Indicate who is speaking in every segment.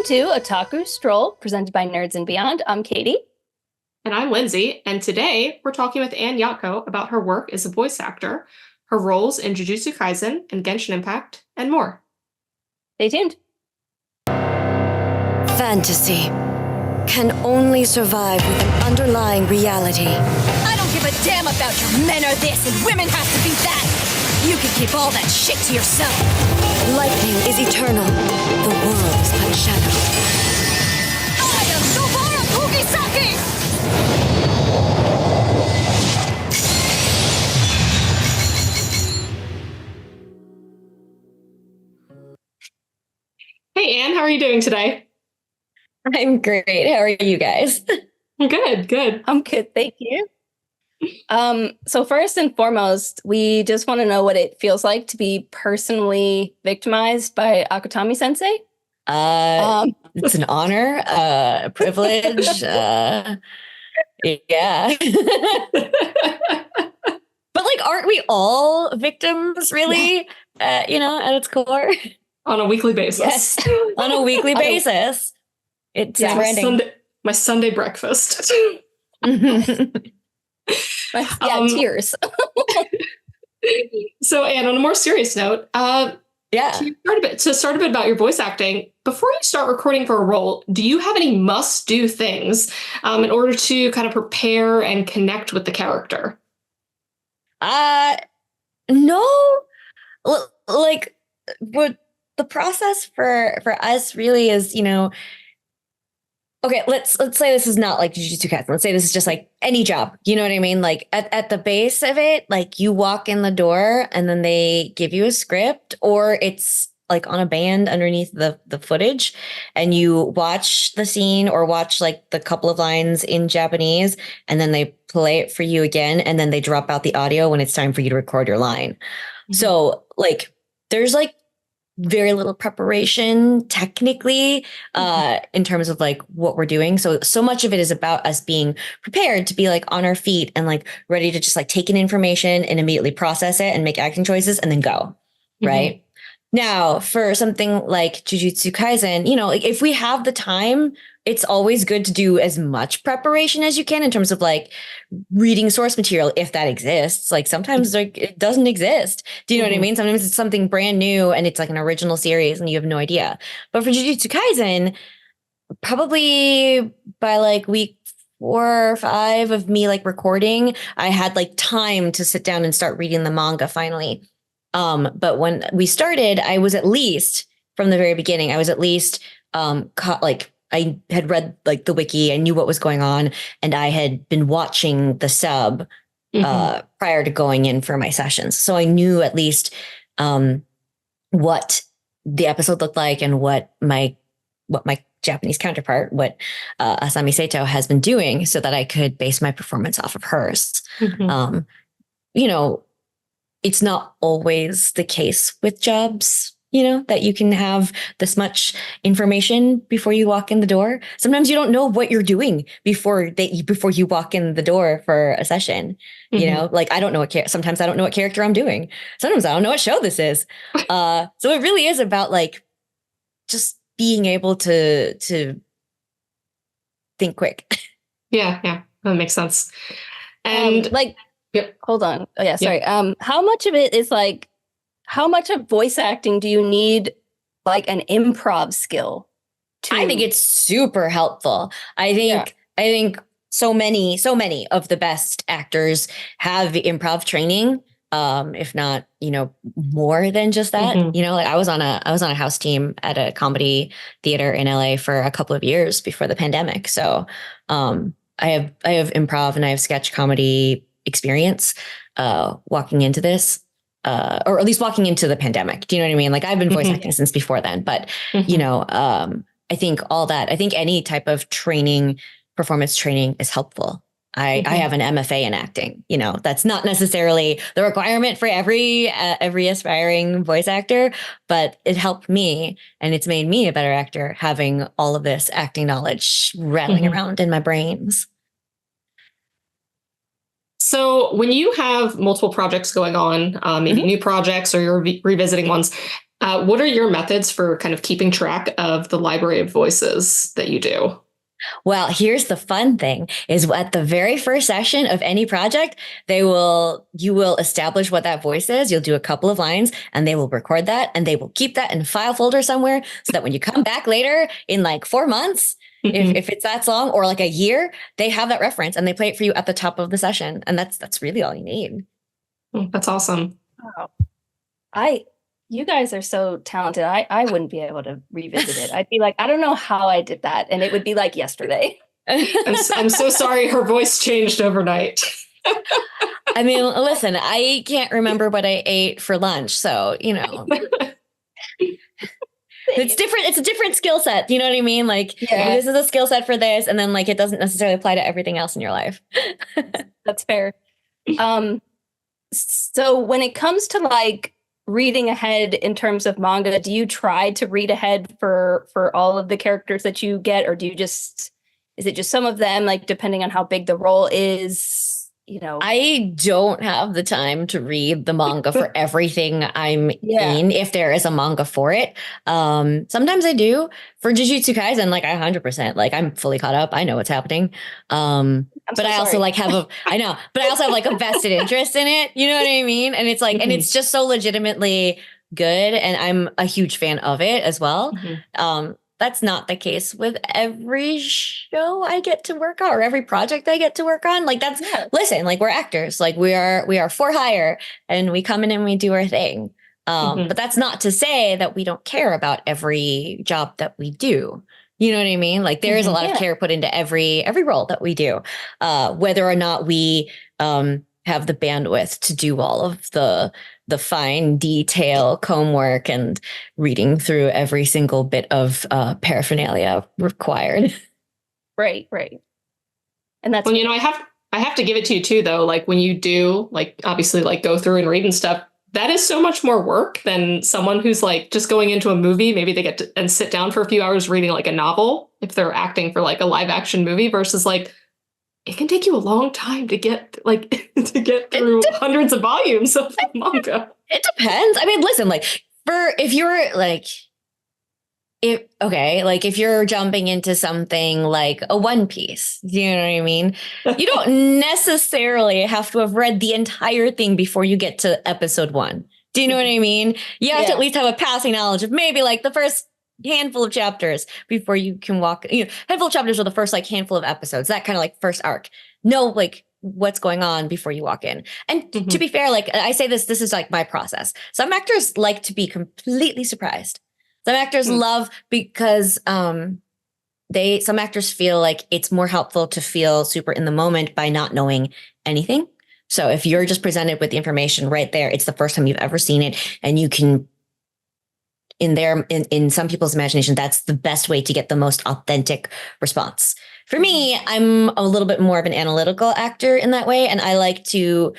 Speaker 1: to Otaku Stroll, presented by Nerds and Beyond. I'm Katie.
Speaker 2: And I'm Lindsay, and today we're talking with Anne Yatco about her work as a voice actor, her roles in JUJUTSU KAISEN and Genshin Impact, and more.
Speaker 1: Stay tuned.
Speaker 3: Fantasy can only survive with an underlying reality.
Speaker 4: I don't give a damn about your men are this and women have to be that. You can keep all that shit to yourself.
Speaker 3: Lightning is eternal. The world's but shadow.
Speaker 4: I am Nobara Kugisaki!
Speaker 2: Hey, Anne, how are you doing today?
Speaker 5: I'm great. How are you guys?
Speaker 2: Good.
Speaker 1: I'm good, thank you. So first and foremost, we just want to know what it feels like to be personally victimized by Akutami Sensei.
Speaker 5: It's an honor, a privilege. Yeah. But like, aren't we all victims, really? At its core?
Speaker 2: On a weekly basis.
Speaker 5: Yes, on a weekly basis. It's
Speaker 2: my Sunday breakfast.
Speaker 1: Tears.
Speaker 2: So, Anne, on a more serious note, to start a bit about your voice acting, before you start recording for a role, do you have any must-do things in order to kind of prepare and connect with the character?
Speaker 5: No. Like, what the process for us really is, okay, let's say this is not like JUJUTSU Kaisen. Let's say this is just like any job. You know what I mean? Like at the base of it, like you walk in the door and then they give you a script, or it's like on a band underneath the footage, and you watch the scene or watch like the couple of lines in Japanese, and then they play it for you again, and then they drop out the audio when it's time for you to record your line. Mm-hmm. So like there's like very little preparation technically in terms of like what we're doing. So much of it is about us being prepared to be like on our feet and like ready to just like take in information and immediately process it and make acting choices and then go. Mm-hmm. Right. Now, for something like JUJUTSU Kaisen, like if we have the time, it's always good to do as much preparation as you can in terms of like reading source material, if that exists. Like sometimes like it doesn't exist. Do you know what I mean? Sometimes it's something brand new and it's like an original series and you have no idea. But for JUJUTSU Kaisen, probably by like week 4 or 5 of me like recording, I had like time to sit down and start reading the manga finally. But when we started, I was at least from the very beginning, I was at least I had read like the wiki, I knew what was going on, and I had been watching the sub prior to going in for my sessions. So I knew at least what the episode looked like and what my Japanese counterpart, Asami Sato has been doing, so that I could base my performance off of hers. Mm-hmm. It's not always the case with jobs, that you can have this much information before you walk in the door. Sometimes you don't know what you're doing before you walk in the door for a session. Mm-hmm. Like I don't know sometimes I don't know what character I'm doing. Sometimes I don't know what show this is. So it really is about like just being able to think quick.
Speaker 2: Yeah, that makes sense. And
Speaker 1: hold on. Oh yeah, sorry. How much of it is like, how much of voice acting do you need like an improv skill to?
Speaker 5: I think it's super helpful. I think so many of the best actors have improv training. If not, more than just that. Mm-hmm. Like I was on a house team at a comedy theater in LA for a couple of years before the pandemic. So I have improv and I have sketch comedy experience walking into this. Or at least walking into the pandemic. Do you know what I mean? Like I've been voice acting since before then, but I think any type of training, performance training is helpful. I have an MFA in acting, that's not necessarily the requirement for every aspiring voice actor, but it helped me and it's made me a better actor having all of this acting knowledge rattling around in my brains.
Speaker 2: So when you have multiple projects going on, maybe new projects or you're revisiting ones, What are your methods for kind of keeping track of the library of voices that you do?
Speaker 5: Well, here's the fun thing is at the very first session of any project, you will establish what that voice is. You'll do a couple of lines and they will record that and they will keep that in a file folder somewhere so that when you come back later in like 4 months, if it's that long or like a year, they have that reference and they play it for you at the top of the session. And that's really all you need.
Speaker 2: That's awesome.
Speaker 1: Wow. You guys are so talented. I wouldn't be able to revisit it. I'd be like, I don't know how I did that. And it would be like yesterday.
Speaker 2: I'm so sorry her voice changed overnight.
Speaker 5: I mean, listen, I can't remember what I ate for lunch. So, you know, it's different. It's a different skill set. You know what I mean? Like, this is a skill set for this. And then like, it doesn't necessarily apply to everything else in your life.
Speaker 1: That's fair. So when it comes to like reading ahead in terms of manga, do you try to read ahead for all of the characters that you get, or is it just some of them, like depending on how big the role is? You know,
Speaker 5: I don't have the time to read the manga for everything I'm in, if there is a manga for it. Sometimes I do. For JUJUTSU Kaisen, like 100%, like I'm fully caught up. I know what's happening. But I also like I know, but I also have like a vested interest in it. You know what I mean? And it's like, and it's just so legitimately good. And I'm a huge fan of it as well. That's not the case with every show I get to work on or every project I get to work on. Like listen, like we're actors, like we are for hire and we come in and we do our thing. But that's not to say that we don't care about every job that we do. You know what I mean? Like there is a lot of care put into every role that we do, whether or not we have the bandwidth to do all of the fine detail, comb work, and reading through every single bit of paraphernalia required.
Speaker 1: Right. And that's
Speaker 2: well, you know, I have to give it to you too, though. Like when you do, like obviously, like go through and read and stuff. That is so much more work than someone who's like just going into a movie. Maybe they get to and sit down for a few hours reading like a novel if they're acting for like a live action movie versus like it can take you a long time to get through hundreds of volumes of manga.
Speaker 5: It depends. I mean, listen, like if you're jumping into something like a One Piece, you know what I mean? You don't necessarily have to have read the entire thing before you get to episode 1. Do you know what I mean? You have to at least have a passing knowledge of maybe like the first handful of chapters before you can walk, handful of chapters are the first like handful of episodes, that kind of like first arc. Know like what's going on before you walk in. And to be fair, like I say this is like my process. Some actors like to be completely surprised. Some actors love because some actors feel like it's more helpful to feel super in the moment by not knowing anything. So if you're just presented with the information right there, it's the first time you've ever seen it, and you can, in some people's imagination, that's the best way to get the most authentic response. For me, I'm a little bit more of an analytical actor in that way, and I like to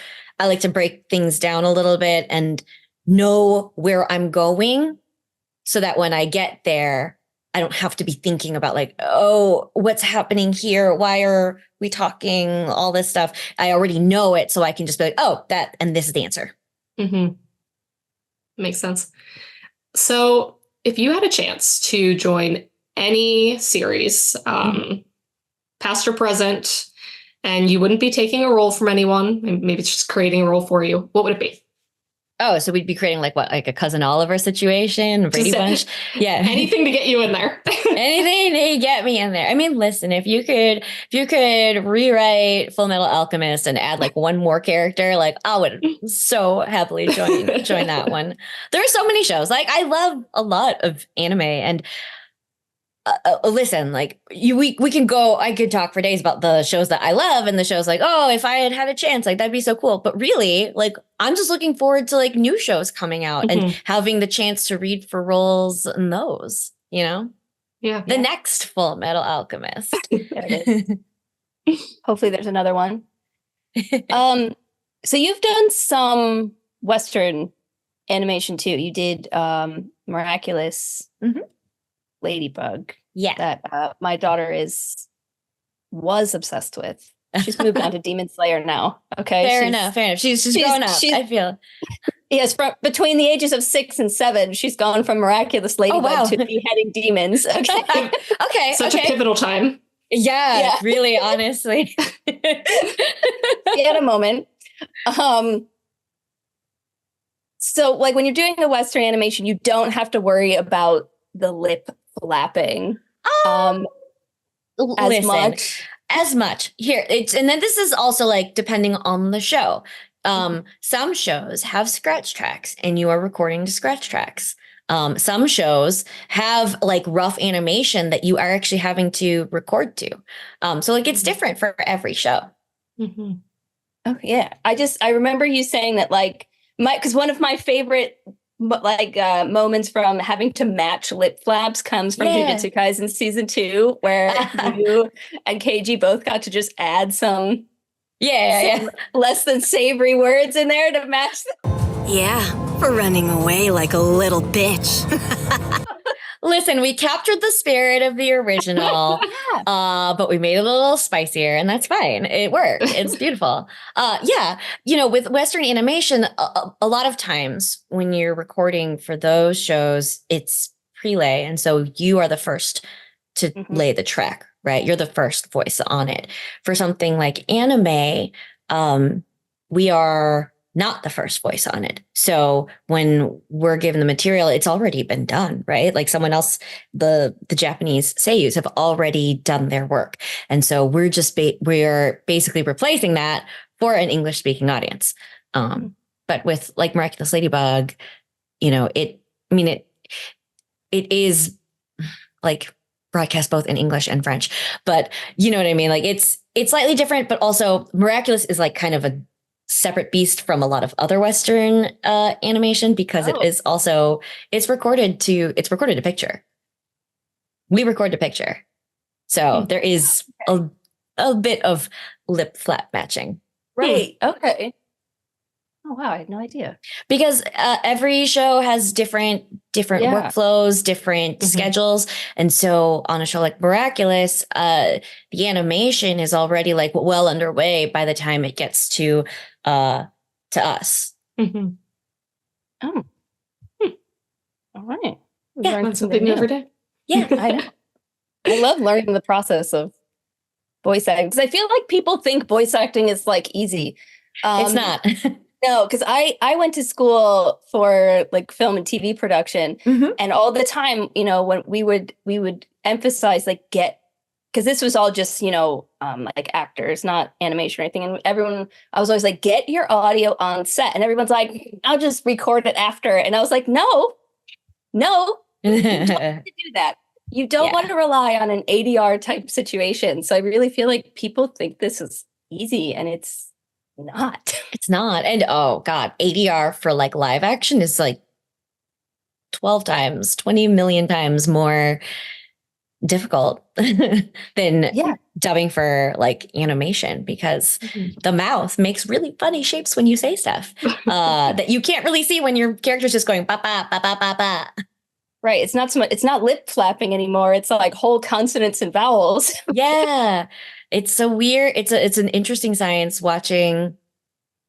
Speaker 5: break things down a little bit and know where I'm going, so that when I get there, I don't have to be thinking about like, oh, what's happening here? Why are we talking? All this stuff. I already know it, so I can just be like, oh, that, and this is the answer.
Speaker 2: Makes sense. So if you had a chance to join any series, past or present, and you wouldn't be taking a role from anyone, maybe it's just creating a role for you, what would it be?
Speaker 5: Oh, so we'd be creating like what, like a Cousin Oliver situation, Brady Bunch? Yeah.
Speaker 2: Anything to get you in there.
Speaker 5: Anything to get me in there. I mean, listen, if you could rewrite Full Metal Alchemist and add like one more character, like I would so happily join that one. There are so many shows. Like I love a lot of anime, and listen, like we can go, I could talk for days about the shows that I love and the shows like, oh, if I had a chance, like that'd be so cool. But really, like I'm just looking forward to like new shows coming out and having the chance to read for roles in those, the next Full Metal Alchemist.
Speaker 1: Hopefully there's another one. So you've done some Western animation too. You did Miraculous Ladybug.
Speaker 5: Yeah.
Speaker 1: That my daughter was obsessed with. She's moved on to Demon Slayer now. Okay.
Speaker 5: Fair enough. She's growing up, I feel.
Speaker 1: Yes, from between the ages of 6 and 7, she's gone from miraculous ladybug to beheading demons. Okay.
Speaker 5: Okay.
Speaker 2: Such a pivotal time.
Speaker 5: Yeah, really, honestly.
Speaker 1: She had a moment. So like when you're doing the Western animation, you don't have to worry about the lip flapping
Speaker 5: as much here. And then this is also like depending on the show. Some shows have scratch tracks and you are recording to scratch tracks. Some shows have like rough animation that you are actually having to record to. So like it's different for every show.
Speaker 1: Mm-hmm. Oh yeah. I remember you saying that like because one of my favorite moments from having to match lip flaps comes from JUJUTSU Kaisen season 2, where you and KG both got to just add some less than savory words in there to match them.
Speaker 3: Yeah, for running away like a little bitch.
Speaker 5: Listen, we captured the spirit of the original, but we made it a little spicier, and that's fine. It worked. It's beautiful. With Western animation, a lot of times when you're recording for those shows, it's prelay, and so you are the first to lay the track, right? You're the first voice on it. For something like anime, we are not the first voice on it. So when we're given the material, it's already been done, right? Like someone else, the Japanese seiyus have already done their work. And so we're basically replacing that for an English speaking audience. But with like Miraculous Ladybug, it is like broadcast both in English and French, but you know what I mean? Like it's slightly different, but also Miraculous is like kind of a separate beast from a lot of other Western animation because it's recorded to picture. We record to picture. So there is a bit of lip flap matching.
Speaker 1: Right. Okay. Oh wow, I had no idea.
Speaker 5: Because every show has different workflows, different schedules. And so on a show like Miraculous, the animation is already like well underway by the time it gets to us.
Speaker 1: Mm-hmm. Oh. All right.
Speaker 2: Learn something new every day.
Speaker 5: Yeah.
Speaker 1: I know. I love learning the process of voice acting because I feel like people think voice acting is like easy.
Speaker 5: It's not.
Speaker 1: No, because I went to school for like film and TV production, and all the time, when we would emphasize like because this was all just like actors, not animation or anything, and I was always like, get your audio on set, and everyone's like, I'll just record it after, and I was like, no, you don't want to do that. You don't want to rely on an ADR type situation. So I really feel like people think this is easy, and it's not.
Speaker 5: It's not. And oh god, ADR for like live action is like 20 million times more difficult than dubbing for like animation because the mouth makes really funny shapes when you say stuff that you can't really see when your character's just going ba ba ba ba ba ba.
Speaker 1: Right. It's not so much. It's not lip flapping anymore. It's like whole consonants and vowels.
Speaker 5: Yeah. It's so weird. It's an interesting science watching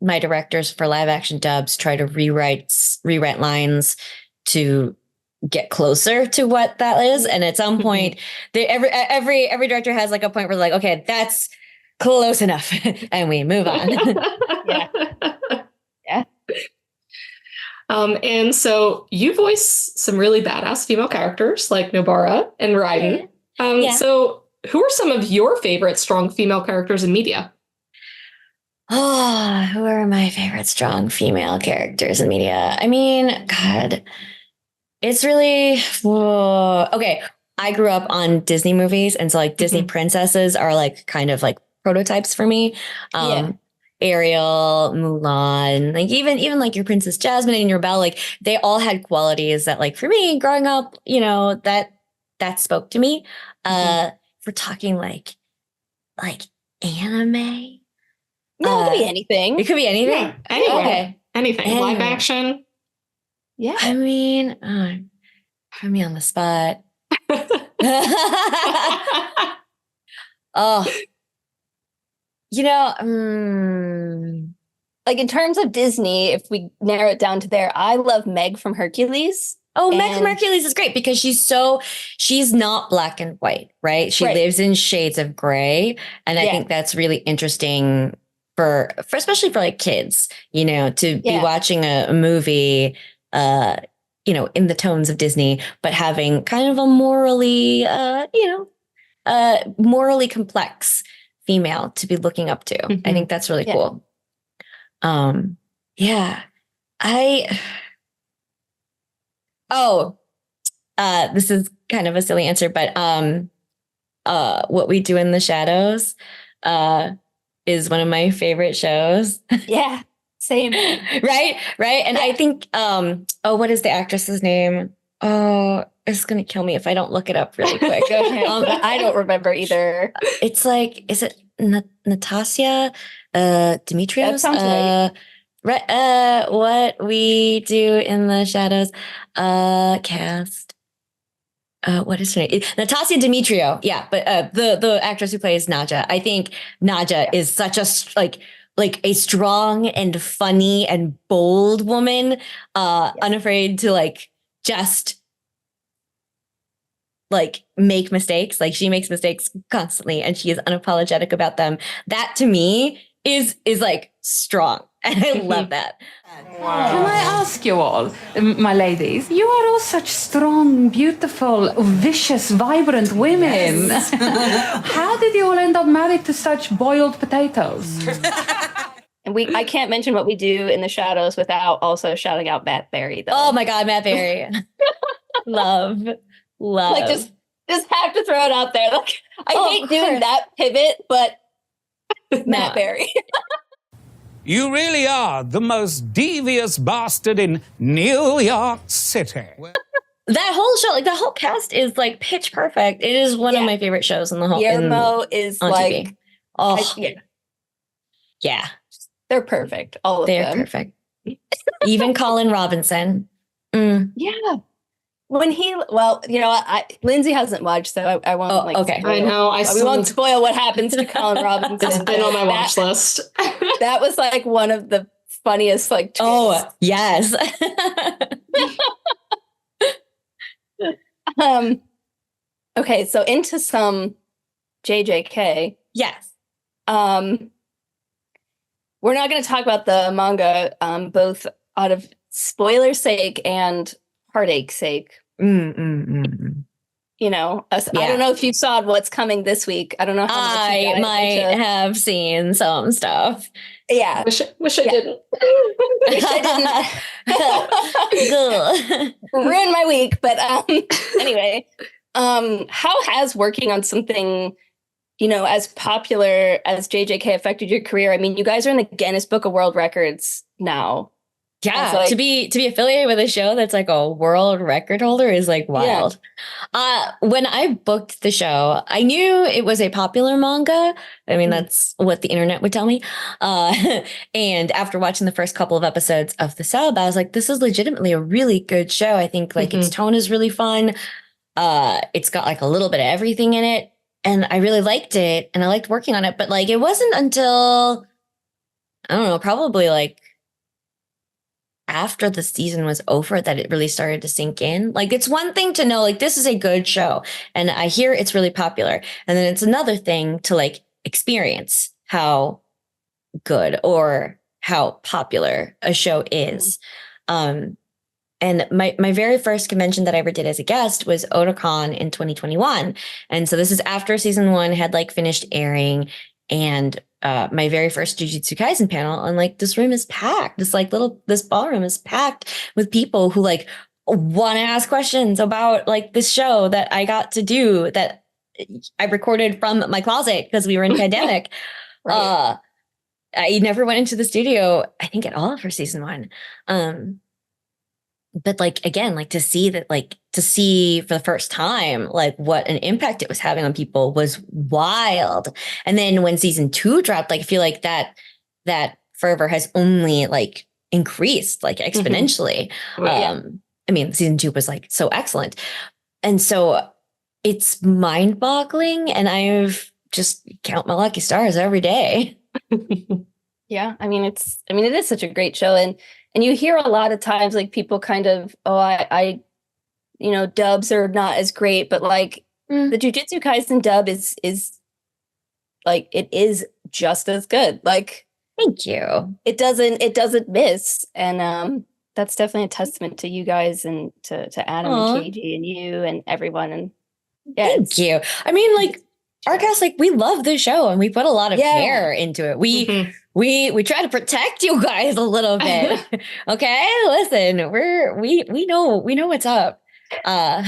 Speaker 5: my directors for live action dubs try to rewrite lines to get closer to what that is. And at some point, every director has like a point where they're like, okay, that's close enough, and we move on.
Speaker 1: Yeah.
Speaker 2: And so you voice some really badass female characters like Nobara and Raiden. So who are some of your favorite strong female characters in media?
Speaker 5: Oh, who are my favorite strong female characters in media? I mean, God, it's really okay. I grew up on Disney movies, and so like Disney princesses are like kind of like prototypes for me. Ariel, Mulan, like even like your Princess Jasmine and your Belle, like they all had qualities that like for me growing up, that spoke to me. If we're talking like anime.
Speaker 1: No, it could be anything.
Speaker 5: It could be anything.
Speaker 2: Yeah, anyway,
Speaker 5: okay.
Speaker 2: Anything. Live action.
Speaker 5: Yeah. I mean, put me on the spot. Oh,
Speaker 1: like in terms of Disney, if we narrow it down to there, I love Meg from Hercules.
Speaker 5: Oh, Meg from Hercules is great because she's not black and white, right? She lives in shades of gray. And I think that's really interesting for especially for like kids, you know, to be watching a movie, you know, in the tones of Disney, but having kind of a morally, morally complex female to be looking up to. I think that's really cool. This is kind of a silly answer, but What We Do in the Shadows is one of my favorite shows.
Speaker 1: Yeah, same.
Speaker 5: Right. And I think, what is the actress's name? Oh, it's going to kill me if I don't look it up really quick.
Speaker 1: I don't remember either.
Speaker 5: It's like, is it Natasha Dimitrios?
Speaker 1: That sounds right.
Speaker 5: What We Do in the Shadows cast. What is her name? Natasha Dimitrio. Yeah, but the actress who plays Naja. I think Naja is such a like a strong and funny and bold woman, unafraid to like just like make mistakes. Like she makes mistakes constantly and she is unapologetic about them. That to me is like strong. And I love that.
Speaker 6: Wow. Can I ask you all, my ladies, you are all such strong, beautiful, vicious, vibrant women. Yes. How did you all end up married to such boiled potatoes?
Speaker 1: And I can't mention What We Do in the Shadows without also shouting out Matt Berry, though.
Speaker 5: Oh my God, Matt Berry. love.
Speaker 1: Like just have to throw it out there. Like I hate doing that pivot, but Matt Berry.
Speaker 7: You really are the most devious bastard in New York City.
Speaker 5: That whole show, like that whole cast is like pitch perfect. It is one of my favorite shows in the whole.
Speaker 1: Guillermo is like,
Speaker 5: TV. Yeah.
Speaker 1: They're perfect. All of them.
Speaker 5: They're perfect. Even Colin Robinson. Mm.
Speaker 1: Yeah. When Lindsay hasn't watched, so I won't
Speaker 5: okay.
Speaker 2: I know.
Speaker 1: We won't spoil what happens to Colin Robinson.
Speaker 2: It's been on my watch list.
Speaker 1: That was like one of the funniest like twists.
Speaker 5: Oh, yes.
Speaker 1: Okay, so into some JJK.
Speaker 5: Yes.
Speaker 1: We're not going to talk about the manga, both out of spoiler sake and heartache sake. You know, I don't know if you saw what's coming this week. I don't know how much
Speaker 5: I might have seen some stuff.
Speaker 1: Yeah.
Speaker 2: Wish I didn't.
Speaker 1: Wish I didn't. Ruin my week. But anyway, how has working on something, you know, as popular as JJK affected your career? I mean, you guys are in the Guinness Book of World Records now.
Speaker 5: Yeah, like, to be affiliated with a show that's like a world record holder is like wild. Yeah. When I booked the show, I knew it was a popular manga. I mean, that's what the internet would tell me. And after watching the first couple of episodes of the sub, I was like, this is legitimately a really good show. I think like its tone is really fun. It's got like a little bit of everything in it. And I really liked it. And I liked working on it. But like, it wasn't until, I don't know, probably like after the season was over that it really started to sink in. Like, it's one thing to know, like, this is a good show and I hear it's really popular. And then it's another thing to like experience how good or how popular a show is. And my very first convention that I ever did as a guest was Otakon in 2021. And so this is after season 1 had like finished airing, and my very first JUJUTSU Kaisen panel, and like this room is packed. This ballroom is packed with people who like want to ask questions about like this show that I got to do, that I recorded from my closet because we were in pandemic. Right. I never went into the studio, I think, at all for season 1. But like, again, like to see for the first time, like what an impact it was having on people was wild. And then when season 2 dropped, like I feel like that fervor has only like increased like exponentially. I mean, season 2 was like so excellent. And so it's mind boggling. And I've just count my lucky stars every day.
Speaker 1: Yeah, I mean it is such a great show, and you hear a lot of times like people kind of, I dubs are not as great, but like the Jujutsu Kaisen dub is like, it is just as good. Like,
Speaker 5: thank you.
Speaker 1: It doesn't miss, and that's definitely a testament to you guys and to Adam and KG and you and everyone. And yeah,
Speaker 5: thank you. I mean, like, our cast, like, we love the show and we put a lot of care into it. We try to protect you guys a little bit. Okay, listen, we know what's up. But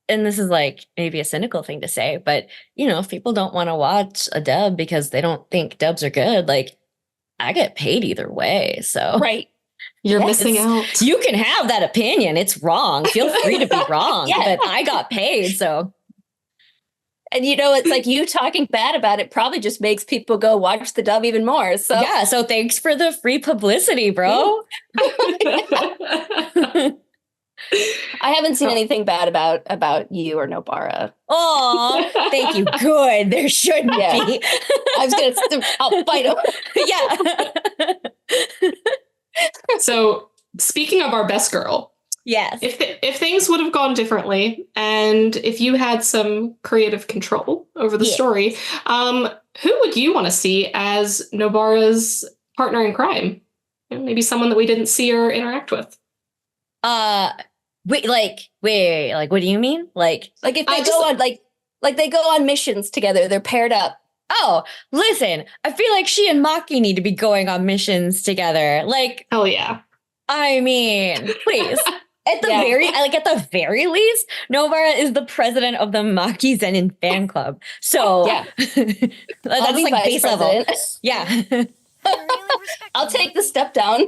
Speaker 5: and this is like maybe a cynical thing to say, but if people don't want to watch a dub because they don't think dubs are good, like, I get paid either way. So
Speaker 1: right.
Speaker 2: You're missing out.
Speaker 5: You can have that opinion. It's wrong. Feel free to be wrong. But I got paid, so.
Speaker 1: And it's like, you talking bad about it probably just makes people go watch the dub even more. So
Speaker 5: yeah, so thanks for the free publicity, bro.
Speaker 1: I haven't seen anything bad about you or Nobara.
Speaker 5: Oh, thank you. Good. There shouldn't be.
Speaker 1: I was I'll fight him.
Speaker 5: Yeah.
Speaker 2: So speaking of our best girl,
Speaker 5: yes.
Speaker 2: If things would have gone differently, and if you had some creative control over the story, who would you want to see as Nobara's partner in crime? Maybe someone that we didn't see or interact with.
Speaker 5: Wait, what do you mean? Like
Speaker 1: if they go on like they go on missions together, they're paired up.
Speaker 5: Oh, listen, I feel like she and Maki need to be going on missions together. Like,
Speaker 2: hell yeah.
Speaker 5: I mean, please. At the very least, Nobara is the president of the Maki Zenin fan club. So that's like base level. Yeah.
Speaker 1: I'll take the step down.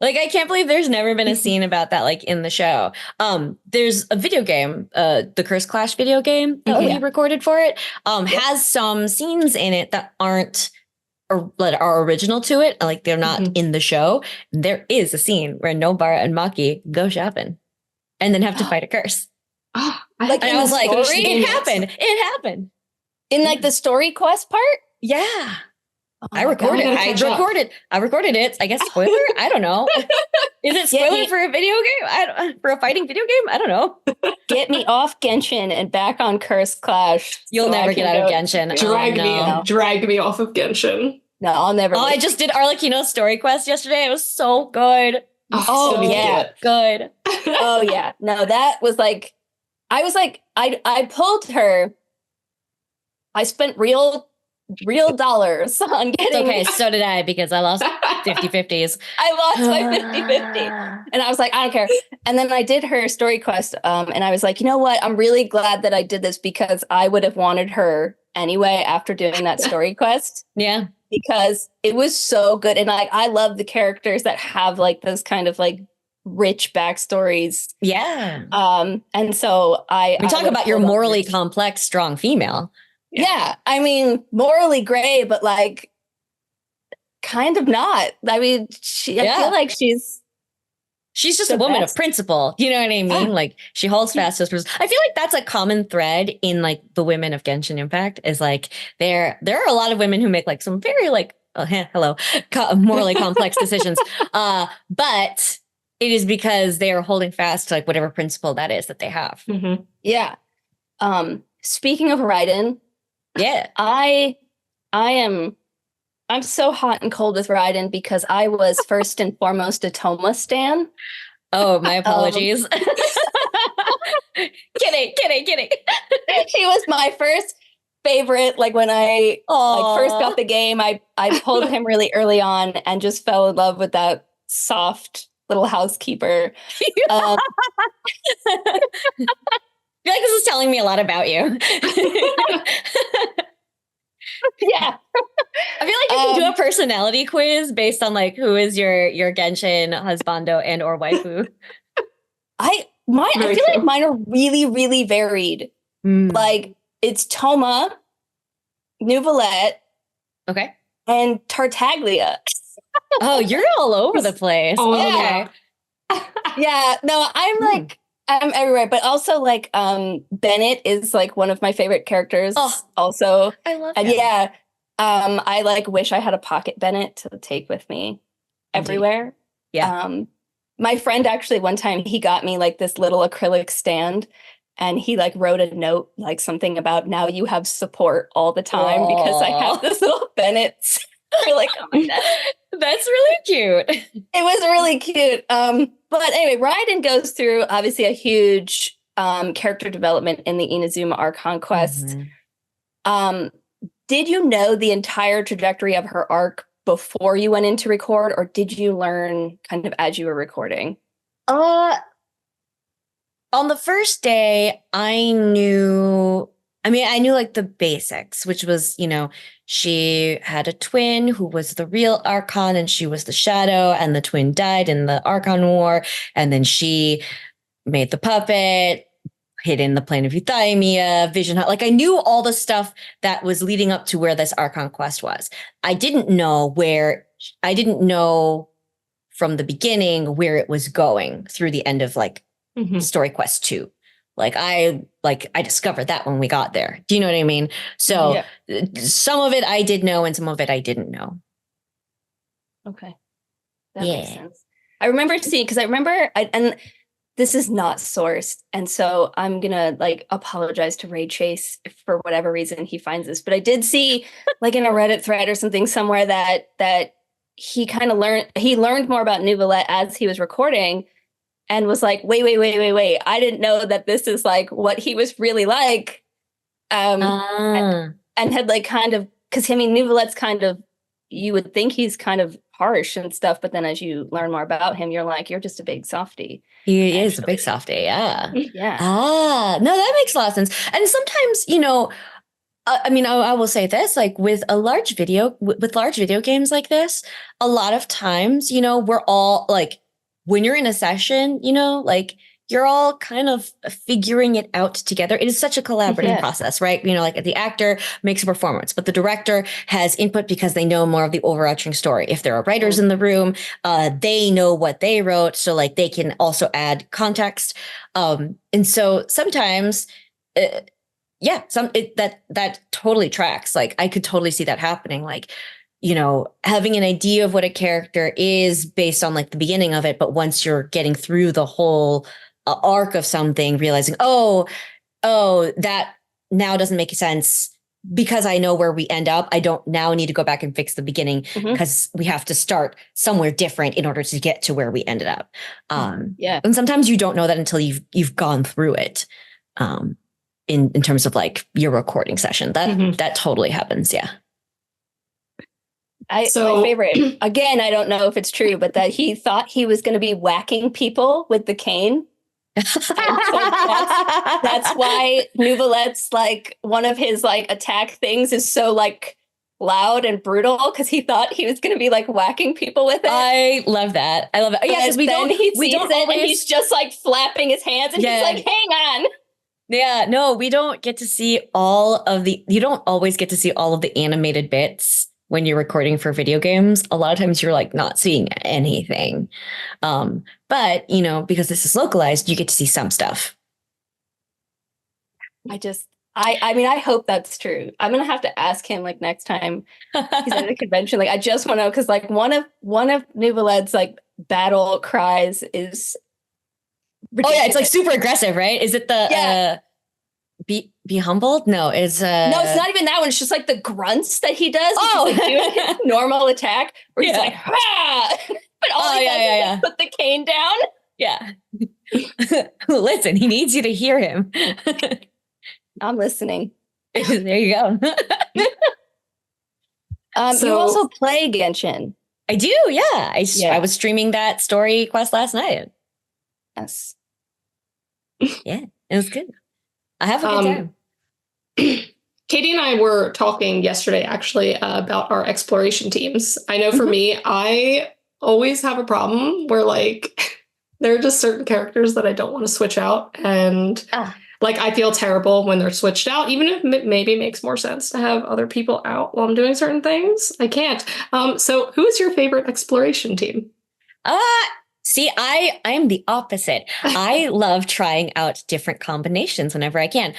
Speaker 5: Like, I can't believe there's never been a scene about that, like, in the show. There's a video game, the Curse Clash video game that we recorded for it, has some scenes in it that aren't that are original to it. Like, they're not in the show. There is a scene where Nobara and Maki go shopping and then have to fight a curse.
Speaker 2: I
Speaker 5: was like, it happened. It happened.
Speaker 1: In like the story quest part?
Speaker 5: Yeah. I recorded it. I guess spoiler? I don't know. Is it spoiler for a video game? For a fighting video game? I don't know.
Speaker 1: Get me off Genshin and back on Curse Clash.
Speaker 5: You'll never get out of Genshin.
Speaker 2: Drag me off of Genshin.
Speaker 1: No, I'll never.
Speaker 5: I just did Arlecchino's story quest yesterday. It was so good.
Speaker 2: Oh yeah.
Speaker 5: Good.
Speaker 1: Oh yeah. No, that was like, I pulled her. I spent real dollars on getting.
Speaker 5: Okay, so did I, because I lost 50/50s.
Speaker 1: I lost my 50/50. And I was like, I don't care. And then I did her story quest. And I was like, you know what? I'm really glad that I did this, because I would have wanted her anyway after doing that story quest.
Speaker 5: Yeah.
Speaker 1: Because it was so good. And I love the characters that have like those kind of like rich backstories.
Speaker 5: Yeah.
Speaker 1: And so
Speaker 5: we talk about your morally complex, strong female.
Speaker 1: Yeah. I mean, morally gray, but like kind of not. I mean, I feel like she's
Speaker 5: just a woman of principle. You know what I mean? Yeah. Like, she holds fast to her. I feel like that's a common thread in like the women of Genshin Impact, is like there are a lot of women who make like some very like morally complex decisions. But it is because they are holding fast to like whatever principle that is that they have.
Speaker 1: Mm-hmm. Yeah. Speaking of Raiden, I'm so hot and cold with Raiden because I was first and foremost a Toma stan.
Speaker 5: Oh, my apologies. Kidding.
Speaker 1: He was my first favorite. Like, when I first got the game, I pulled him really early on and just fell in love with that soft little housekeeper.
Speaker 5: I feel like this is telling me a lot about you.
Speaker 1: Yeah.
Speaker 5: I feel like you can do a personality quiz based on like who is your Genshin husbando and or waifu.
Speaker 1: I feel like mine are really, really varied. Like, it's Toma, Nuvolette,
Speaker 5: okay,
Speaker 1: and Tartaglia.
Speaker 5: Oh, you're all over the place.
Speaker 2: Oh,
Speaker 5: okay.
Speaker 1: Yeah. No, I'm everywhere, but also like Bennett is like one of my favorite characters. Also,
Speaker 5: I love him.
Speaker 1: Yeah, I like wish I had a pocket Bennett to take with me everywhere.
Speaker 5: Yeah.
Speaker 1: My friend actually one time he got me like this little acrylic stand and he like wrote a note like something about now you have support all the time because I have this little Bennett acrylic on my neck.
Speaker 5: That's really cute.
Speaker 1: It was really cute. But anyway, Raiden goes through obviously a huge character development in the Inazuma Archon quest. Did you know the entire trajectory of her arc before you went in to record, or did you learn kind of as you were recording?
Speaker 5: On the first day, I knew like the basics, which was, she had a twin who was the real Archon and she was the shadow, and the twin died in the Archon War. And then she made the puppet, hid in the plane of Euthymia, Vision. Like I knew all the stuff that was leading up to where this Archon quest was. I didn't know from the beginning where it was going through the end of like Story Quest 2. I discovered that when we got there. Do you know what I mean? So some of it I did know and some of it I didn't know.
Speaker 1: Okay. That makes sense. I remember seeing, because I remember, and this is not sourced, and so I'm gonna like apologize to Ray Chase if for whatever reason he finds this, but I did see like in a Reddit thread or something somewhere that he kind of learned more about Neuvillette as he was recording and was like, wait, I didn't know that this is like what he was really like. And had like kind of, because I mean, Neuvillette's kind of, you would think he's kind of harsh and stuff, but then as you learn more about him, you're like, you're just a big softie.
Speaker 5: He is a big softie, yeah.
Speaker 1: Yeah.
Speaker 5: No, that makes a lot of sense. And sometimes, I will say this, like with large video games like this, a lot of times, we're all like, when you're in a session, like you're all kind of figuring it out together. It is such a collaborative process, right? Like the actor makes a performance, but the director has input because they know more of the overarching story. If there are writers in the room, they know what they wrote. So like they can also add context. And so sometimes, that totally tracks. Like I could totally see that happening. Like, having an idea of what a character is based on like the beginning of it. But once you're getting through the whole arc of something, realizing, oh, that now doesn't make sense because I know where we end up. I don't now need to go back and fix the beginning because we have to start somewhere different in order to get to where we ended up. And sometimes you don't know that until you've gone through it. In terms of like your recording session, that totally happens. Yeah.
Speaker 1: My favorite, again, I don't know if it's true, but that he thought he was going to be whacking people with the cane. So that's why Neuvillette's like one of his like attack things is so like loud and brutal because he thought he was going to be like whacking people with it.
Speaker 5: I love that. Yeah, because we don't
Speaker 1: and he's just like flapping his hands and he's like, hang on.
Speaker 5: Yeah, no, we don't get to see you don't always get to see all of the animated bits when you're recording for video games. A lot of times you're like not seeing anything. But, because this is localized, you get to see some stuff.
Speaker 1: I hope that's true. I'm going to have to ask him like next time he's at a convention. Like, I just want to know, because like one of Neuvillette's like battle cries is ridiculous.
Speaker 5: Oh yeah, it's like super aggressive, right? Is it the be humbled? No,
Speaker 1: no, it's not even that one. It's just like the grunts that he does. Oh, like doing his normal attack where he's like, ah! But all he does is put the cane down.
Speaker 5: Yeah. Listen, he needs you to hear him.
Speaker 1: I'm listening.
Speaker 5: There you go.
Speaker 1: You also play Genshin.
Speaker 5: I do, yeah. I was streaming that story quest last night.
Speaker 1: Yes.
Speaker 5: Yeah, it was good. I have a good time.
Speaker 2: Katie and I were talking yesterday, actually, about our exploration teams. I know for me, I always have a problem where, like, there are just certain characters that I don't want to switch out. And, like, I feel terrible when they're switched out, even if it maybe makes more sense to have other people out while I'm doing certain things. I can't. So who is your favorite exploration team?
Speaker 5: See, I am the opposite. I love trying out different combinations whenever I can.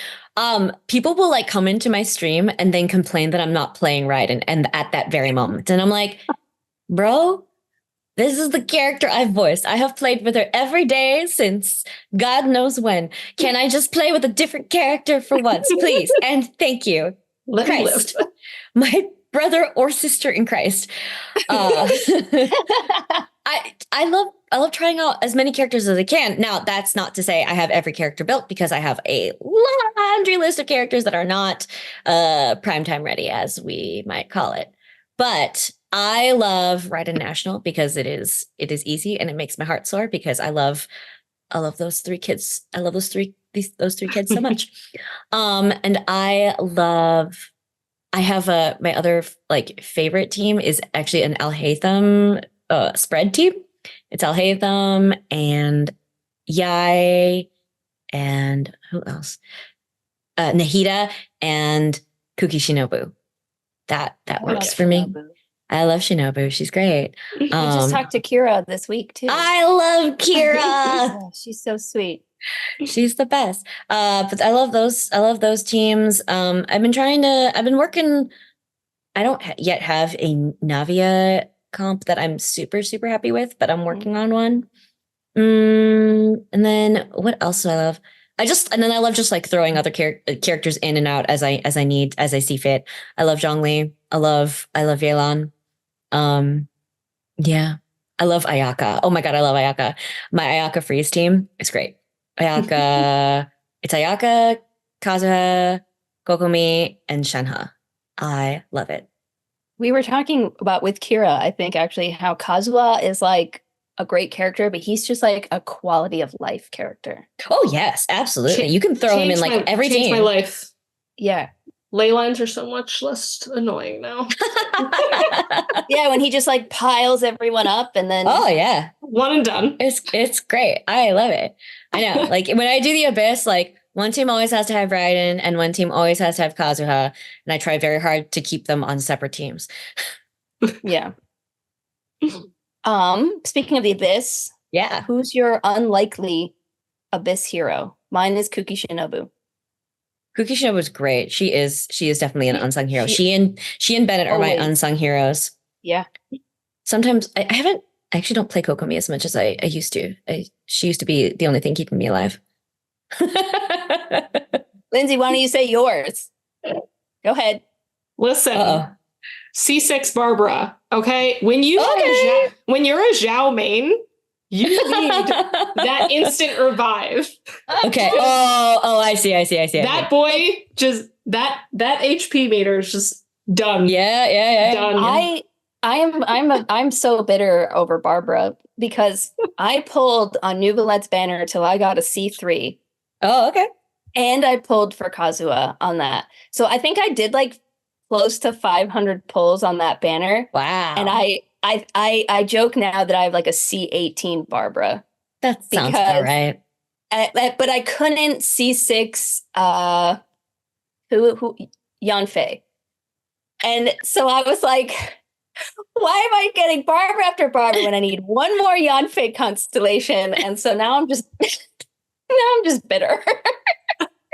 Speaker 5: People will like come into my stream and then complain that I'm not playing Raiden and at that very moment. And I'm like, bro, this is the character I've voiced. I have played with her every day since God knows when. Can I just play with a different character for once, please? And thank you.
Speaker 2: Let me
Speaker 5: Christ.
Speaker 2: live.
Speaker 5: My brother or sister in Christ. I love trying out as many characters as I can. Now, that's not to say I have every character built, because I have a laundry list of characters that are not primetime ready, as we might call it. But I love Raiden National because it is easy, and it makes my heart soar because I love those three kids. I love those three kids so much. And I have my other like favorite team is actually an Al-Haytham spread team. It's Al-Haytham and Yai and who else? Nahida and Kuki Shinobu. That works for me. I love Shinobu. She's great.
Speaker 1: We just talked to Kira this week too.
Speaker 5: I love Kira.
Speaker 1: Oh, she's so sweet.
Speaker 5: She's the best. But I love those teams. I've been working. I don't yet have a Navia comp that I'm super, super happy with, but I'm working on one. And then what else do I love? I love just like throwing other characters in and out as I see fit. I love Zhongli. I love Yelan. Yeah. I love Ayaka. Oh my God, I love Ayaka. My Ayaka freeze team is great. Ayaka, it's Ayaka, Kazuha, Kokomi, and Shenhe. I love it.
Speaker 1: We were talking about with Kira, I think actually, how Kazuha is like a great character, but he's just like a quality of life character.
Speaker 5: Oh yes, absolutely. You can throw him in like every team.
Speaker 2: My life.
Speaker 1: Yeah.
Speaker 2: Ley lines are so much less annoying now.
Speaker 1: Yeah, when he just like piles everyone up and then
Speaker 5: oh yeah,
Speaker 2: one and done.
Speaker 5: It's great. I love it. I know. Like when I do the Abyss, like one team always has to have Raiden and one team always has to have Kazuha, and I try very hard to keep them on separate teams.
Speaker 1: Yeah. Speaking of the Abyss,
Speaker 5: yeah,
Speaker 1: who's your unlikely Abyss hero? Mine is Kuki Shinobu.
Speaker 5: Kuki Shinobu is great. She is definitely an unsung hero. She and Bennett are my unsung heroes.
Speaker 1: Yeah.
Speaker 5: Sometimes I actually don't play Kokomi as much as I used to. She used to be the only thing keeping me alive.
Speaker 1: Lindsay, why don't you say yours? Go ahead.
Speaker 2: Listen, C6 Barbara. Okay, when you're a Zhao main, you need that instant revive.
Speaker 5: Okay. Oh, I see.
Speaker 2: That boy just that HP meter is just done.
Speaker 5: Yeah.
Speaker 2: Done.
Speaker 1: I'm so bitter over Barbara because I pulled on Nuvalet's banner till I got a C3.
Speaker 5: Oh, okay.
Speaker 1: And I pulled for Kazuha on that. So I think I did like close to 500 pulls on that banner.
Speaker 5: Wow.
Speaker 1: And I joke now that I have like a C18 Barbara.
Speaker 5: That sounds all right.
Speaker 1: But I couldn't C6 who Yanfei. And so I was like, why am I getting Barbara after Barbara when I need one more Yanfei constellation? And so now I'm just bitter.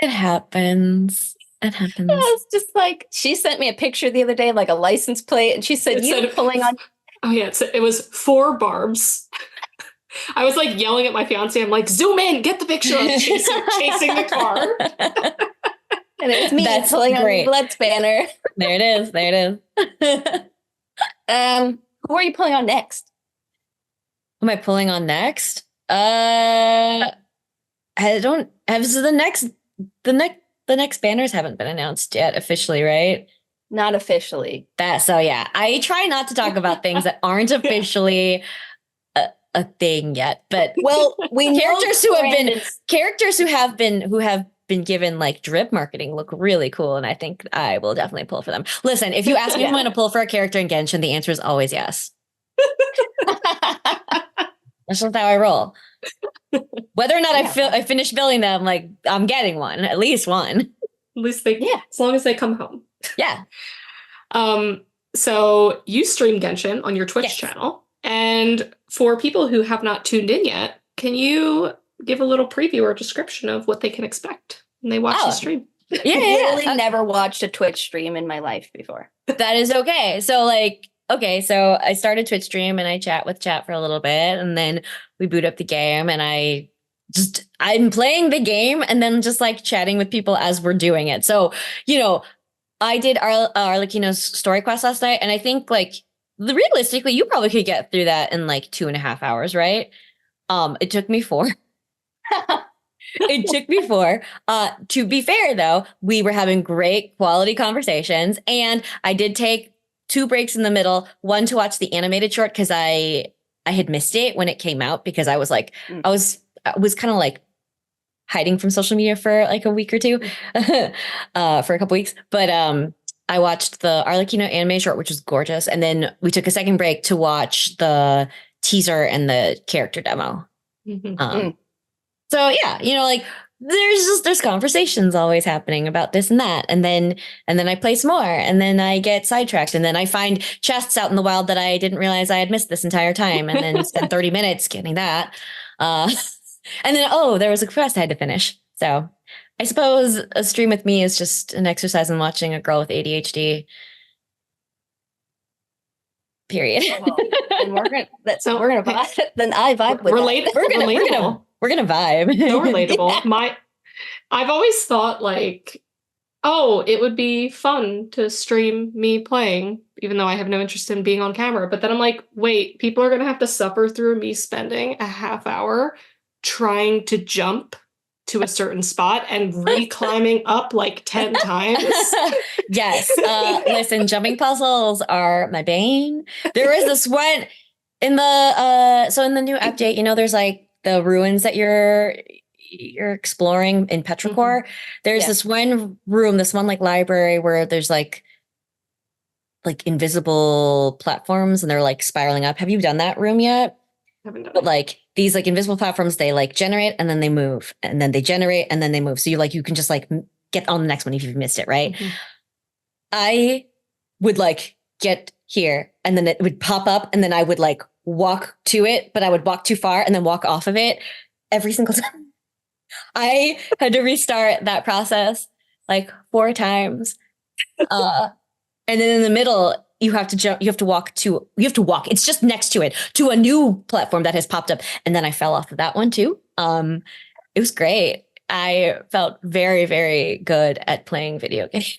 Speaker 5: It happens.
Speaker 1: It's just like she sent me a picture the other day of like a license plate, and she said pulling on.
Speaker 2: Oh yeah, it was 4 barbs. I was like yelling at my fiance. I'm like, zoom in, get the picture of chasing the car.
Speaker 1: And it was me pulling on Let's banner.
Speaker 5: There it is.
Speaker 1: Who are you pulling on next?
Speaker 5: Who am I pulling on next? I don't have the next banners haven't been announced yet officially, right?
Speaker 1: Not officially.
Speaker 5: I try not to talk about things that aren't officially a thing yet. But
Speaker 1: we
Speaker 5: characters who have been given like drip marketing look really cool, and I think I will definitely pull for them. Listen, if you ask me if I'm going to pull for a character in Genshin, the answer is always yes. That's just how I roll. Whether or not I finish building them, like I'm getting one, at least one.
Speaker 2: At least as long as they come home.
Speaker 5: Yeah.
Speaker 2: So you stream Genshin on your Twitch channel, and for people who have not tuned in yet, can you give a little preview or description of what they can expect when they watch the stream?
Speaker 5: Yeah,
Speaker 1: Literally never watched a Twitch stream in my life before.
Speaker 5: That is okay. So so I started Twitch stream and I chat with chat for a little bit, and then we boot up the game and I'm playing the game and then just like chatting with people as we're doing it. So, I did Arlecchino's story quest last night, and I think like realistically, you probably could get through that in like 2.5 hours, right? It took me 4. It took me 4. To be fair, though, we were having great quality conversations, and I did take 2 breaks in the middle. One to watch the animated short because I had missed it when it came out, because I was like, I was kind of like hiding from social media for like a week or 2, for a couple weeks. But I watched the Arlecchino anime short, which was gorgeous, and then we took a second break to watch the teaser and the character demo. So yeah, like there's conversations always happening about this and that, and then I play some more, and then I get sidetracked, and then I find chests out in the wild that I didn't realize I had missed this entire time, and then spend 30 minutes getting that, and then there was a quest I had to finish. So I suppose a stream with me is just an exercise in watching a girl with ADHD. Period.
Speaker 1: Well, and we're gonna vibe. Then I vibe with
Speaker 2: Relatable.
Speaker 5: We're gonna vibe.
Speaker 2: So relatable. Yeah. I've always thought like, it would be fun to stream me playing, even though I have no interest in being on camera. But then I'm like, wait, people are gonna have to suffer through me spending a half hour trying to jump to a certain spot and re-climbing up like 10 times.
Speaker 5: Yes. Listen, jumping puzzles are my bane. There is this one in the new update, there's like the ruins that you're exploring in Petrichor. There's this one room, this one like library where there's like invisible platforms and they're like spiraling up. Have you done that room yet?
Speaker 2: Haven't done
Speaker 5: But
Speaker 2: it.
Speaker 5: like these like invisible platforms, they like generate and then they move, and then they generate and then they move. So you can just like get on the next one if you've missed it, right? I would like get here and then it would pop up and then I would like walk to it, but I would walk too far and then walk off of it every single time. I had to restart that process like 4 times. And then in the middle, you have to jump, you have to walk. It's just next to it, to a new platform that has popped up. And then I fell off of that one too. It was great. I felt very, very good at playing video games.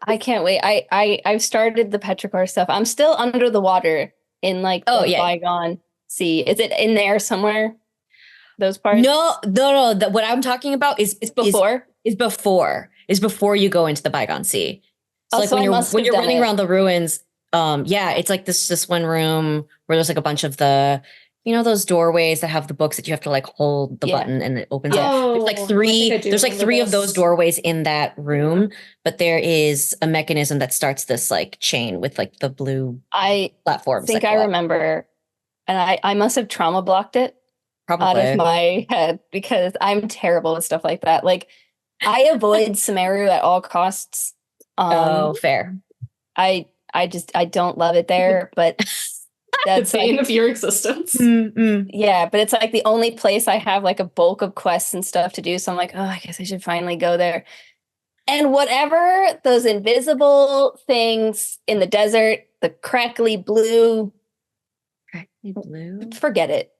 Speaker 1: I can't wait. I've started the Petrichor stuff. I'm still under the water in like the Bygone Sea. Is it in there somewhere? Those parts?
Speaker 5: No. What I'm talking about is before you go into the Bygone Sea. So like when you're running around the ruins, it's like this one room where there's like a bunch of the, those doorways that have the books that you have to like hold the button and it opens up. There's like 3 of those doorways in that room, but there is a mechanism that starts this like chain with like the blue platforms.
Speaker 1: I think I remember, and I must have trauma blocked it out of my head because I'm terrible with stuff like that. Like I avoid Sumeru at all costs.
Speaker 5: Fair.
Speaker 1: I don't love it there, but that's
Speaker 2: the bane of your existence.
Speaker 1: Yeah, but it's like the only place I have like a bulk of quests and stuff to do. So I'm like, I guess I should finally go there. And whatever those invisible things in the desert, the crackly blue, forget it.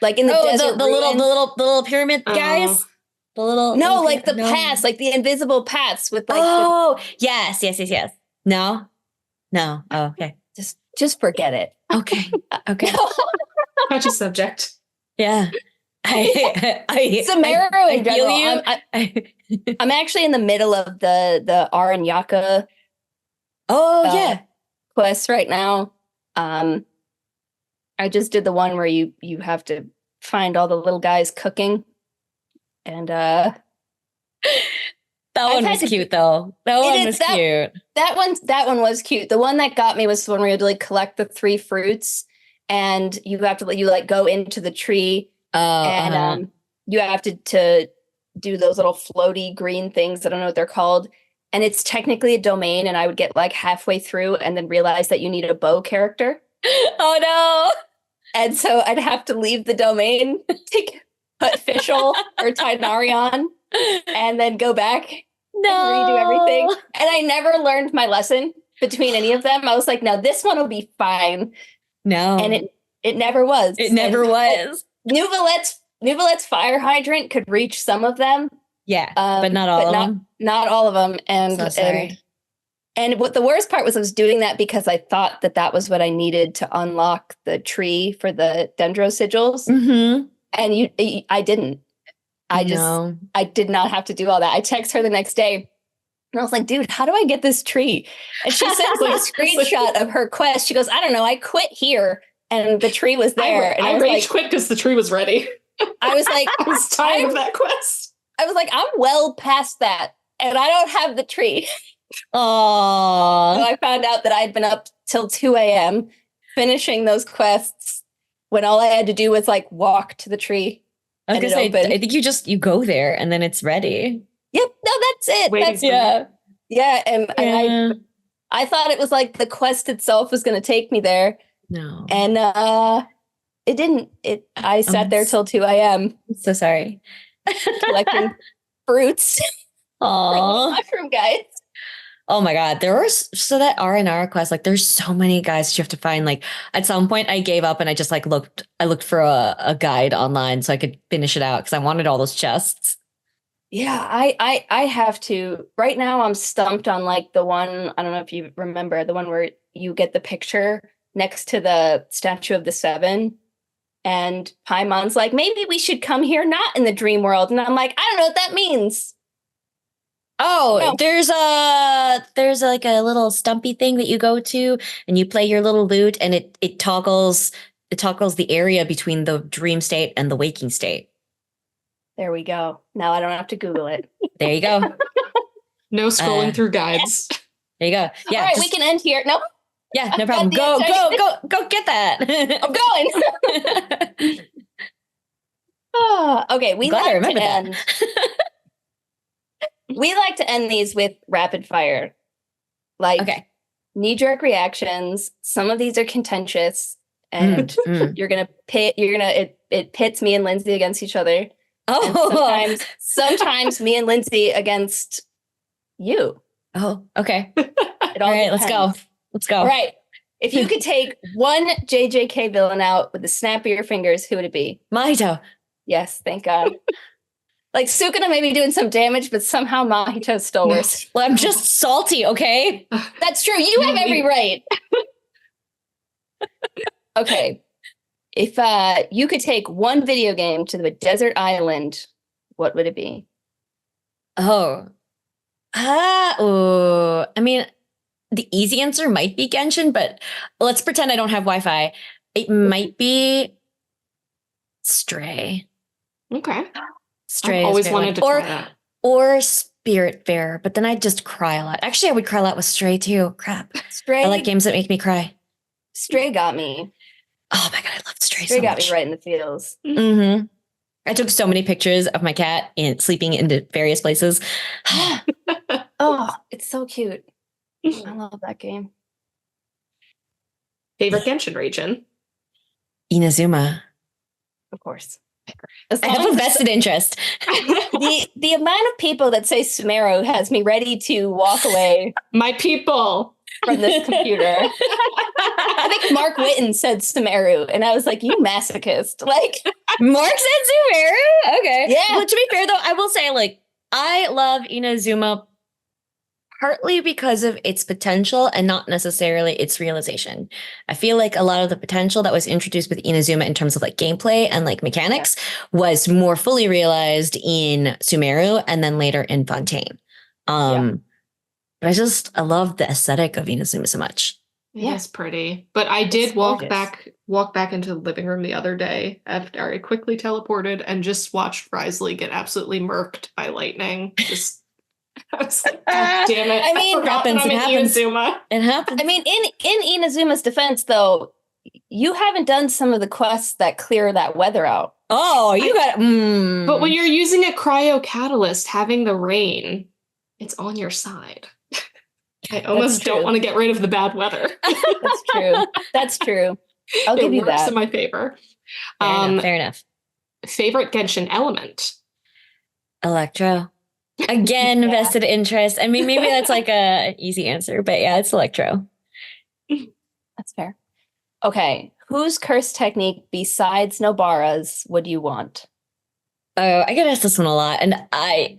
Speaker 1: Like in the desert,
Speaker 5: the little pyramid guys.
Speaker 1: The paths, like the invisible paths with like.
Speaker 5: Yes. No. Oh, okay.
Speaker 1: Just forget it.
Speaker 5: Okay.
Speaker 2: Touchy subject.
Speaker 5: Yeah.
Speaker 1: Sumeru in general. I'm actually in the middle of the Anne Yatco. Quest right now. I just did the one where you have to find all the little guys cooking. And that
Speaker 5: one was cute though. That one was cute.
Speaker 1: That one was cute. The one that got me was the one where you had to like collect the 3 fruits, and you have to go into the tree, and you have to do those little floaty green things. I don't know what they're called. And it's technically a domain, and I would get like halfway through and then realize that you need a bow character.
Speaker 5: Oh no.
Speaker 1: And so I'd have to leave the domain to put Fischl or Tidnarion and then go back and redo everything. And I never learned my lesson between any of them. I was like, no, this one will be fine.
Speaker 5: No.
Speaker 1: And it never was.
Speaker 5: It never was.
Speaker 1: Nuvalet's fire hydrant could reach some of them.
Speaker 5: Yeah, but not all of them.
Speaker 1: Not all of them. And
Speaker 5: So sorry.
Speaker 1: and what the worst part was I was doing that because I thought that was what I needed to unlock the tree for the dendro sigils.
Speaker 5: Mm-hmm.
Speaker 1: And I didn't. I did not have to do all that. I text her the next day and I was like, dude, how do I get this tree? And she sends like a screenshot of her quest. She goes, I don't know. I quit here and the tree was there.
Speaker 2: I rage quit because the tree was ready.
Speaker 1: I was like,
Speaker 2: I was tired of that quest.
Speaker 1: I was like, I'm well past that and I don't have the tree.
Speaker 5: Oh,
Speaker 1: so I found out that I'd been up till 2 a.m. finishing those quests when all I had to do was like walk to the tree.
Speaker 5: I was gonna say, I think you go there and then it's ready.
Speaker 1: Yep. No, that's it. Yeah. And I thought it was like the quest itself was going to take me there.
Speaker 5: No.
Speaker 1: And it didn't. I sat there till 2 a.m.
Speaker 5: I'm so sorry.
Speaker 1: collecting fruits.
Speaker 5: Aww.
Speaker 1: Mushroom guys.
Speaker 5: Oh my God. There were so that R&R quest, like there's so many guys that you have to find. Like at some point I gave up and I just like looked for a guide online so I could finish it out because I wanted all those chests.
Speaker 1: Yeah, I have to. Right now I'm stumped on like the one, I don't know if you remember, the one where you get the picture next to the statue of the Seven. And Paimon's like, maybe we should come here not in the dream world. And I'm like, I don't know what that means.
Speaker 5: Oh, no. There's like a little stumpy thing that you go to and you play your little lute and it toggles the area between the dream state and the waking state.
Speaker 1: There we go. Now I don't have to Google it.
Speaker 5: There you go.
Speaker 2: No scrolling through guides.
Speaker 5: There you go. Yeah.
Speaker 1: All right, we can end here. No.
Speaker 5: Yeah, no problem. Go get that.
Speaker 1: I'm going. Okay, we like to end. We like to end these with rapid fire. Like knee-jerk reactions. Some of these are contentious and it pits me and Lindsay against each other.
Speaker 5: Oh,
Speaker 1: sometimes me and Lindsay against you.
Speaker 5: Oh, okay.
Speaker 1: All
Speaker 5: right, let's go.
Speaker 1: All right. If you could take one JJK villain out with the snap of your fingers, who would it be?
Speaker 5: Mahito.
Speaker 1: Yes, thank God. Like Sukuna may be doing some damage, but somehow Mahito's still worse.
Speaker 5: Well, I'm just salty, okay?
Speaker 1: That's true. You have every right. Okay. If you could take one video game to the desert island, what would it be?
Speaker 5: I mean, the easy answer might be Genshin, but let's pretend I don't have Wi-Fi. It might be Stray.
Speaker 2: Okay.
Speaker 5: Stray.
Speaker 2: I've always wanted to try that.
Speaker 5: Or Spiritfarer, but then I'd just cry a lot. Actually, I would cry a lot with Stray too. Crap.
Speaker 1: Stray.
Speaker 5: I like games that make me cry.
Speaker 1: Stray got me.
Speaker 5: Oh my God, I love Stray
Speaker 1: so much. Stray got me right in the feels.
Speaker 5: Mm-hmm. I took so many pictures of my cat sleeping in various places.
Speaker 1: Oh, it's so cute. I love that game.
Speaker 2: Favorite Genshin region?
Speaker 5: Inazuma.
Speaker 1: Of course.
Speaker 5: I have a vested interest.
Speaker 1: The amount of people that say Sumeru has me ready to walk away.
Speaker 2: My people.
Speaker 1: From this computer. I think Mark Whitten said Sumeru, and I was like, you masochist. Like,
Speaker 5: Mark said Sumeru? Okay.
Speaker 1: Yeah.
Speaker 5: Well, to be fair, though, I will say, like, I love Inazuma partly because of its potential and not necessarily its realization. I feel like a lot of the potential that was introduced with Inazuma in terms of like gameplay and like mechanics was more fully realized in Sumeru and then later in Fontaine. But I love the aesthetic of Inazuma so much.
Speaker 2: Yeah, it's pretty. But I did walk back into the living room the other day after I quickly teleported and just watched Risley get absolutely murked by lightning. I was like, God damn it.
Speaker 1: I mean,
Speaker 2: it happens. Inazuma.
Speaker 5: It happens.
Speaker 1: I mean, in Inazuma's defense, though, you haven't done some of the quests that clear that weather out.
Speaker 5: Oh, you got
Speaker 2: But when you're using a cryo catalyst, having the rain, it's on your side. I almost don't want to get rid of the bad weather.
Speaker 1: That's true. That's true. I'll give you
Speaker 2: works
Speaker 1: that.
Speaker 2: in my favor.
Speaker 5: Fair enough.
Speaker 2: Favorite Genshin element?
Speaker 5: Electro. Again, vested interest. I mean, maybe that's like a easy answer, but yeah, it's Electro.
Speaker 1: That's fair. Okay. Whose curse technique besides Nobara's would you want?
Speaker 5: Oh, I get asked this one a lot, and I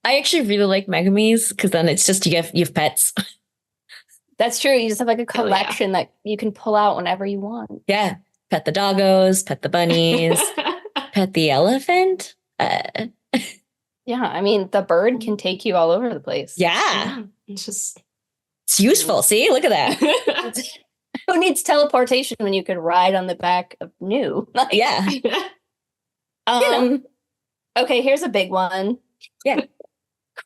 Speaker 5: actually really like Megumi's because then it's just you have pets.
Speaker 1: That's true. You just have like a
Speaker 2: Hell yeah.
Speaker 1: collection that you can pull out whenever you want.
Speaker 5: Yeah, pet the doggos, pet the bunnies, pet the elephant.
Speaker 1: Yeah, I mean, the bird can take you all over the place.
Speaker 5: Yeah,
Speaker 2: It's just
Speaker 5: it's useful. See, look at that.
Speaker 1: Who needs teleportation when you could ride on the back of New? Like,
Speaker 5: Yeah,
Speaker 1: Okay, here's a big one.
Speaker 5: Yeah.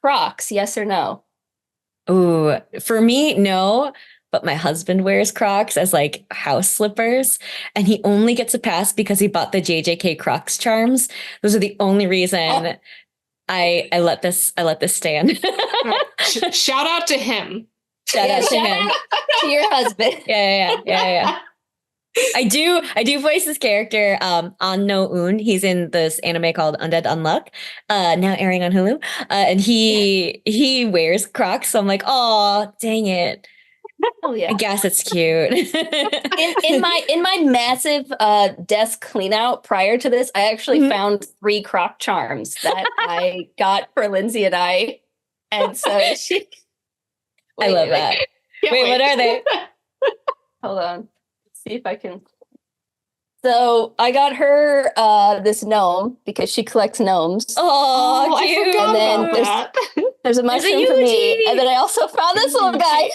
Speaker 1: Crocs, yes or no?
Speaker 5: ooh, for me, no. But my husband wears Crocs as like house slippers, and he only gets a pass because he bought the JJK Crocs charms. Those are the only reason I let this stand.
Speaker 2: shout out to him.
Speaker 5: Shout out to him.
Speaker 1: To your husband.
Speaker 5: Yeah. I do voice this character, An no Un. He's in this anime called Undead Unluck, now airing on Hulu. And he wears Crocs, so I'm like, oh, dang it.
Speaker 1: Oh yeah.
Speaker 5: I guess it's cute.
Speaker 1: in my massive desk clean out prior to this, I actually found 3 Croc charms that I got for Lindsay and I. And so she
Speaker 5: I love that. Wait, what are they?
Speaker 1: Hold on. Let's see if I can. So I got her this gnome because she collects gnomes.
Speaker 5: Oh,
Speaker 2: I
Speaker 5: cute.
Speaker 2: forgot
Speaker 1: And then
Speaker 2: about that.
Speaker 1: There's a mushroom for me. And then I also found this little guy.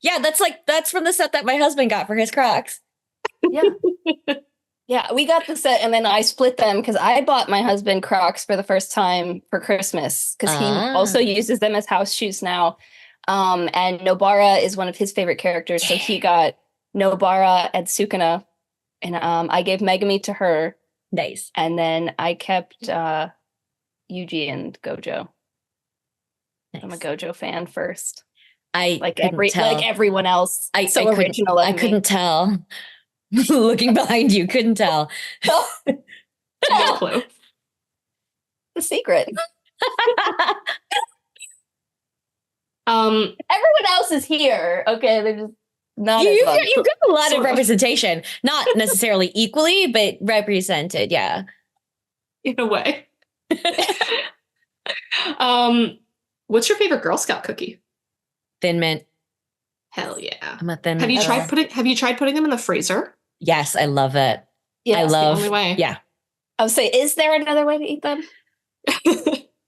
Speaker 5: Yeah, that's from the set that my husband got for his Crocs.
Speaker 1: Yeah. Yeah, we got the set and then I split them because I bought my husband Crocs for the first time for Christmas because he also uses them as house shoes now. And Nobara is one of his favorite characters. So he got Nobara and Sukuna. And I gave Megami to her.
Speaker 5: Nice.
Speaker 1: And then I kept Yuji and Gojo.
Speaker 5: Nice.
Speaker 1: I'm a Gojo fan first.
Speaker 5: Like
Speaker 1: everyone else. Original.
Speaker 5: I couldn't tell. Looking behind you, couldn't tell.
Speaker 2: No clue.
Speaker 1: The secret.
Speaker 2: Um,
Speaker 1: Everyone else is here. Okay, they're just not.
Speaker 5: You've
Speaker 1: as
Speaker 5: got a lot
Speaker 2: Sort
Speaker 5: of
Speaker 2: of.
Speaker 5: representation, not necessarily equally, but represented. Yeah.
Speaker 2: in a way. What's your favorite Girl Scout cookie?
Speaker 5: Thin Mint.
Speaker 2: Hell yeah.
Speaker 5: I'm a Thin
Speaker 2: Have
Speaker 5: Mint.
Speaker 2: you tried putting them in the freezer?
Speaker 5: Yes, I love it.
Speaker 1: Yeah,
Speaker 5: I
Speaker 1: it's the
Speaker 5: love.
Speaker 2: only way.
Speaker 5: Yeah.
Speaker 1: I would say, is there another way to eat them?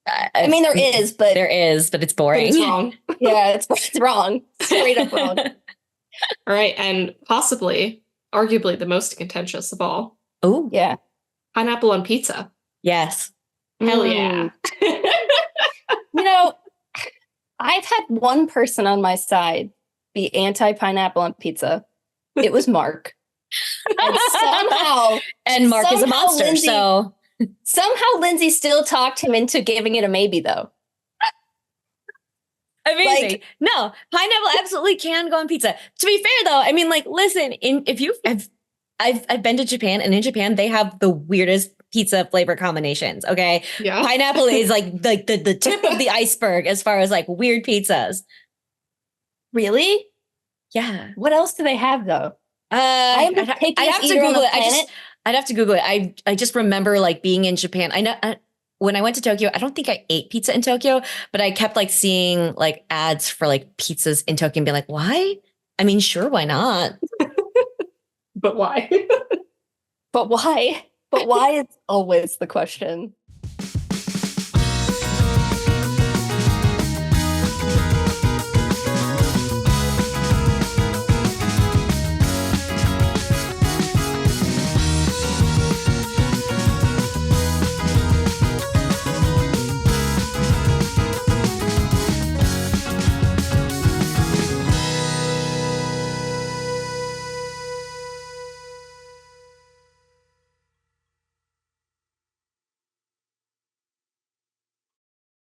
Speaker 1: I mean, there is, but
Speaker 5: it's boring.
Speaker 2: It's wrong.
Speaker 1: yeah, it's wrong. Straight up wrong.
Speaker 2: All right, and possibly, arguably, the most contentious of all:
Speaker 5: Oh,
Speaker 1: Yeah.
Speaker 2: pineapple on pizza.
Speaker 5: yes.
Speaker 2: Hell yeah!
Speaker 1: You know, I've had one person on my side be anti-pineapple on pizza. It was Mark. And
Speaker 5: And Mark is a
Speaker 1: somehow
Speaker 5: monster,
Speaker 1: Lindsay-
Speaker 5: so
Speaker 1: somehow Lindsay still talked him into giving it a maybe, though.
Speaker 5: amazing.
Speaker 1: Like-
Speaker 5: No, pineapple absolutely can go on pizza. To be fair, though, I mean, like, listen, I've been to Japan, and in Japan they have the weirdest pizza flavor combinations. Okay,
Speaker 2: Yeah.
Speaker 5: pineapple is like the tip of the iceberg as far as like weird pizzas.
Speaker 1: Really?
Speaker 5: Yeah.
Speaker 1: What else do they have, though?
Speaker 5: I'd
Speaker 1: the pickiest
Speaker 5: have to
Speaker 1: eater on
Speaker 5: Google
Speaker 1: the
Speaker 5: it.
Speaker 1: planet.
Speaker 5: I'd have to Google it. I just remember like being in Japan. I know when I went to Tokyo, I don't think I ate pizza in Tokyo, but I kept like seeing like ads for like pizzas in Tokyo and being like, why? I mean, sure, why not?
Speaker 2: But why?
Speaker 1: But why? But why is always the question.